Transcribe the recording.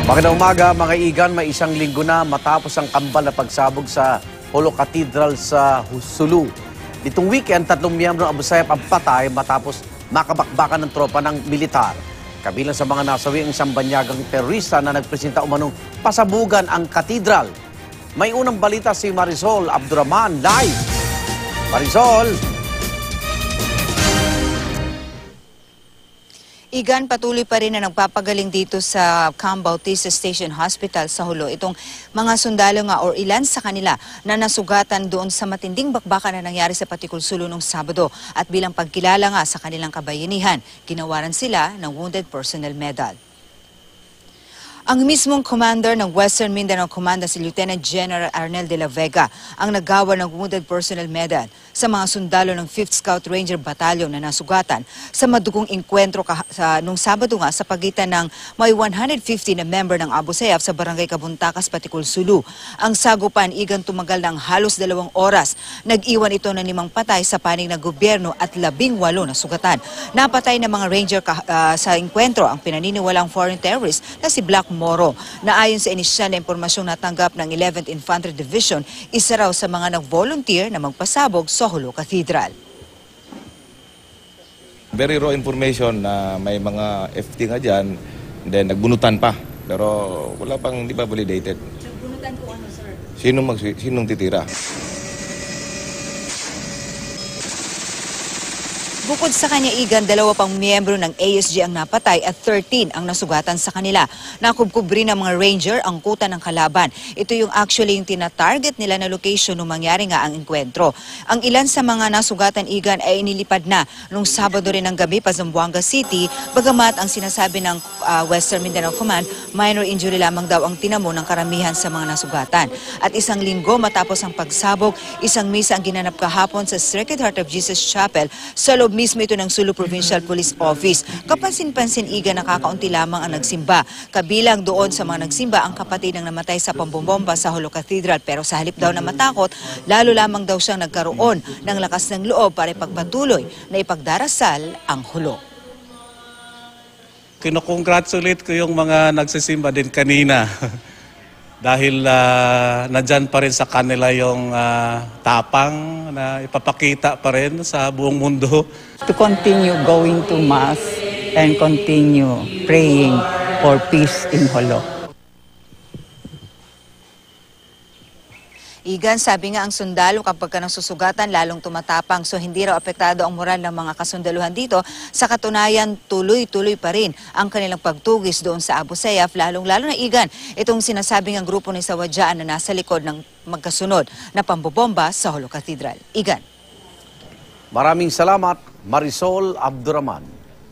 Magandang umaga mga igan, may isang linggo na matapos ang kambal na pagsabog sa Holo Cathedral sa Sulu. Itong weekend, 3 miyembro ng Abu Sayyaf ang patay matapos makabakbakan ng tropa ng militar. Kabilang sa mga nasawi ang isang banyagang terorista na nagpresenta umanong pasabugan ang katedral. May unang balita si Marisol Abdurrahman live. Marisol! Igan, patuloy pa rin na nagpapagaling dito sa Camp Bautista Station Hospital sa Jolo. Itong mga sundalo nga or ilan sa kanila na nasugatan doon sa matinding bakbakan na nangyari sa Patikul Sulu nung Sabado. At bilang pagkilala nga sa kanilang kabayanihan, ginawaran sila ng Wounded Personnel Medal. Ang mismong commander ng Western Mindanao Command si Lieutenant General Arnel de la Vega ang naggawa ng Wounded Personnel Medal sa mga sundalo ng 5th Scout Ranger Battalion na nasugatan sa madugong engkwentro nung Sabado nga sa pagitan ng may 150 na member ng Abu Sayyaf sa Barangay Kabuntakas, Patikul Sulu. Ang sagupan igan tumagal ng halos 2 oras. Nag-iwan ito ng 5 patay sa panig ng gobyerno at 18 na sugatan. Napatay ng mga ranger sa engkwentro ang pinaniniwalang foreign terrorist na si Black Moro, na ayon sa inisyal na impormasyong natanggap ng 11th Infantry Division, isa raw sa mga nag-volunteer na magpasabog sa Holo Cathedral. Very raw information na may mga FT nga dyan, then nagbunutan pa. Pero wala pang, di ba validated. Nagbunutan po ano, sir? Sinong titira? Bukod sa kanya igan, 2 pang miyembro ng ASG ang napatay at 13 ang nasugatan sa kanila. Nakubkub rin ng mga ranger ang kuta ng kalaban. Ito yung actually yung tina-target nila na location nung mangyari nga ang engkwentro. Ang ilan sa mga nasugatan igan ay inilipad na nung Sabado rin ng gabi pa Zamboanga City, bagamat ang sinasabi ng Western Mindanao Command, minor injury lamang daw ang tinamo ng karamihan sa mga nasugatan. At isang linggo matapos ang pagsabog, isang misa ang ginanap kahapon sa Sacred Heart of Jesus Chapel sa loob mismo ito ng Sulu Provincial Police Office. Kapansin-pansin iga nakakaunti lamang ang nagsimba. Kabilang doon sa mga nagsimba ang kapatid ng namatay sa pambobomba sa Holo Cathedral. Pero sa halip daw na matakot, lalo lamang daw siyang nagkaroon ng lakas ng loob para ipagpatuloy na ipagdarasal ang Holo. Kinocongratulate ko yung mga nagsisimba din kanina. Dahil nandyan pa rin sa kanila yung tapang na ipapakita pa rin sa buong mundo. To continue going to Mass and continue praying for peace in Holo. Igan, sabi nga ang sundalo kapag ka nasusugatan lalong tumatapang, so hindi raw apektado ang moral ng mga kasundaluhan dito. Sa katunayan, tuloy-tuloy pa rin ang kanilang pagtugis doon sa Abu Sayyaf, lalong-lalo na igan itong sinasabing ang grupo ni Sawadyaan na nasa likod ng magkasunod na pambobomba sa Holo Cathedral. Igan. Maraming salamat, Marisol Abdurrahman.